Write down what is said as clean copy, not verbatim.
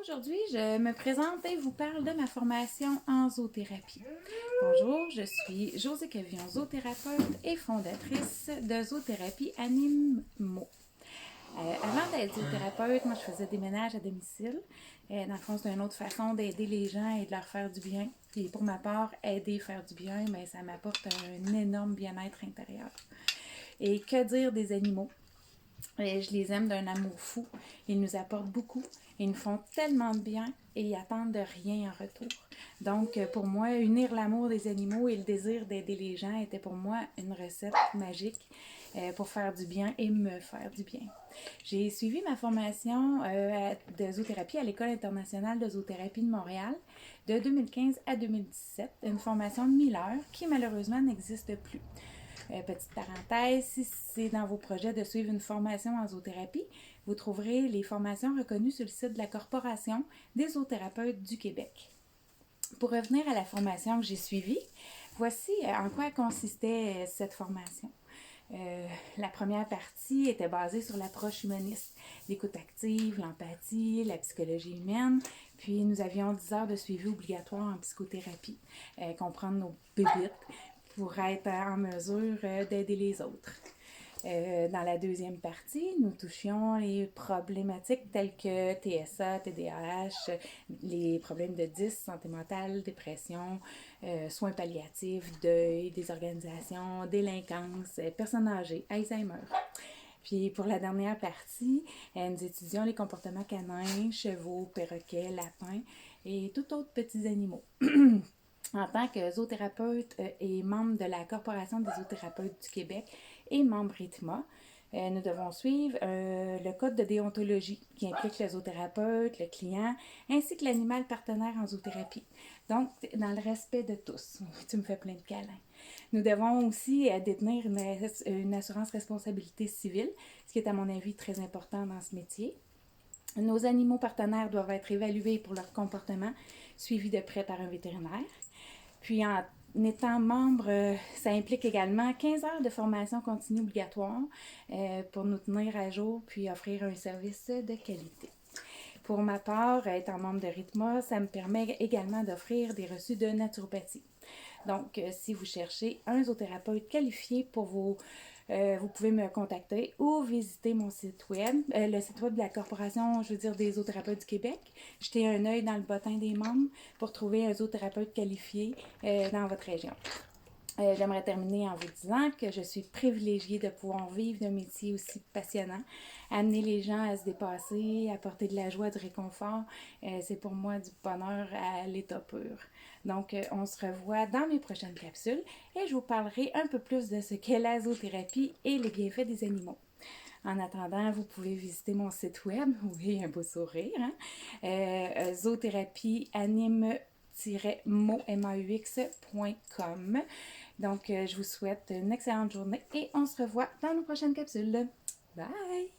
Aujourd'hui, je me présente et vous parle de ma formation en zoothérapie. Bonjour, je suis Josée Quevillon, zoothérapeute et fondatrice de Zoothérapie Animo. Avant d'être zoothérapeute, moi je faisais des ménages à domicile. Dans le fond, c'est une autre façon d'aider les gens et de leur faire du bien. Puis pour ma part, aider, faire du bien, mais ça m'apporte un énorme bien-être intérieur. Et que dire des animaux? Et je les aime d'un amour fou. Ils nous apportent beaucoup. Ils nous font tellement de bien et ils attendent de rien en retour. Donc, pour moi, unir l'amour des animaux et le désir d'aider les gens était pour moi une recette magique pour faire du bien et me faire du bien. J'ai suivi ma formation de zoothérapie à l'École internationale de zoothérapie de Montréal de 2015 à 2017, une formation de 1000 heures qui malheureusement n'existe plus. Petite parenthèse, si c'est dans vos projets de suivre une formation en zoothérapie, vous trouverez les formations reconnues sur le site de la Corporation des zoothérapeutes du Québec. Pour revenir à la formation que j'ai suivie, voici en quoi consistait cette formation. La première partie était basée sur l'approche humaniste, l'écoute active, l'empathie, la psychologie humaine. Puis nous avions 10 heures de suivi obligatoire en psychothérapie, comprendre nos bébites pour être en mesure d'aider les autres. Dans la deuxième partie, nous touchions les problématiques telles que TSA, TDAH, les problèmes de 10, santé mentale, dépression, soins palliatifs, deuil, désorganisation, délinquance, personnes âgées, Alzheimer. Puis pour la dernière partie, nous étudions les comportements canins, chevaux, perroquets, lapins et tout autres petits animaux. En tant que zoothérapeute et membre de la Corporation des zoothérapeutes du Québec et membre RITMA, nous devons suivre le code de déontologie qui implique le zoothérapeute, le client, ainsi que l'animal partenaire en zoothérapie. Donc, dans le respect de tous. Tu me fais plein de câlins. Nous devons aussi détenir une assurance responsabilité civile, ce qui est à mon avis très important dans ce métier. Nos animaux partenaires doivent être évalués pour leur comportement, suivis de près par un vétérinaire. Puis en étant membre, ça implique également 15 heures de formation continue obligatoire pour nous tenir à jour puis offrir un service de qualité. Pour ma part, étant membre de RITMA, ça me permet également d'offrir des reçus de naturopathie. Donc, si vous cherchez un zoothérapeute qualifié pour vous pouvez me contacter ou visiter mon site web, le site web de la Corporation, des zoothérapeutes du Québec. Jetez un œil dans le bottin des membres pour trouver un zoothérapeute qualifié dans votre région. J'aimerais terminer en vous disant que je suis privilégiée de pouvoir vivre d'un métier aussi passionnant, amener les gens à se dépasser, apporter de la joie, du réconfort. C'est pour moi du bonheur à l'état pur. Donc, on se revoit dans mes prochaines capsules et je vous parlerai un peu plus de ce qu'est la zoothérapie et les bienfaits des animaux. En attendant, vous pouvez visiter mon site web, oui, un beau sourire, zoothérapie anime-mo.com. Donc, je vous souhaite une excellente journée et on se revoit dans nos prochaines capsules. Bye!